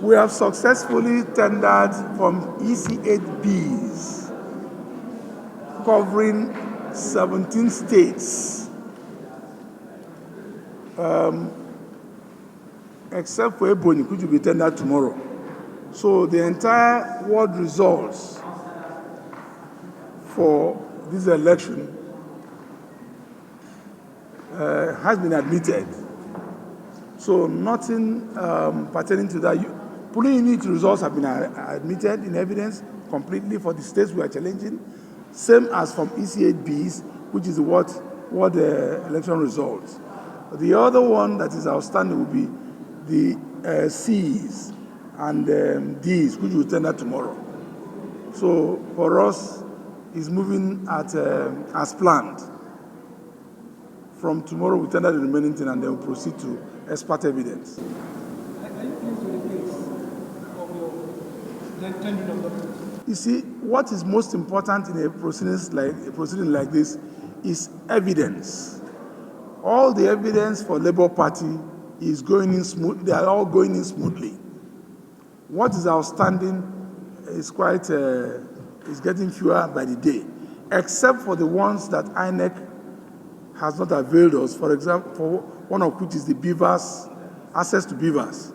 We have successfully tendered from EC8Bs covering 17 states, except for Ebonyi, which will be tendered tomorrow. So the entire ward results for this election has been admitted. So nothing pertaining to that. Polling unit results have been admitted in evidence completely for the states we are challenging, same as from EC8Bs, which is what election results. The other one that is outstanding will be the Cs and Ds, which will tender tomorrow. So for us, it's moving at as planned. From tomorrow, we tender the remaining thing and then we'll proceed to expert evidence. Are you pleased with the case of your tendering of documents? You see, what is most important in a proceeding like this is evidence. All the evidence for Labour Party is going in smooth. They are all going in smoothly. What is outstanding is quite is getting fewer by the day, except for the ones that INEC has not availed us. For example, one of which is the beavers, access to beavers.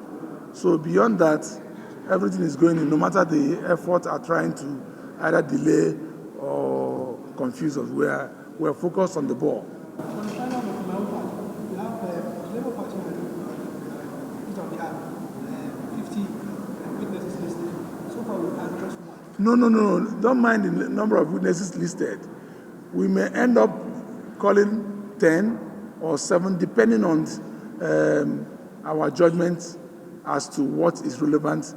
So beyond that, everything is going in, no matter the effort are trying to either delay or confuse us. We're focused on the ball. On the final of my own part, we have Labour Party put on the app 50 witnesses listed. So far, we've had just one. No. Don't mind the number of witnesses listed. We may end up calling 10 or 7, depending on our judgment as to what is relevant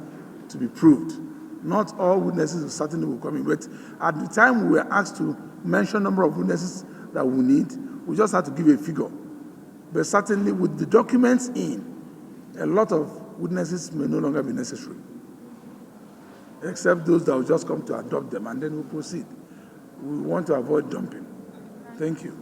to be proved. Not all witnesses certainly will come in, but at the time we were asked to mention number of witnesses that we need, we just had to give a figure. But certainly with the documents in, a lot of witnesses may no longer be necessary, except those that will just come to adopt them, and then we'll proceed. We want to avoid dumping. Thank you.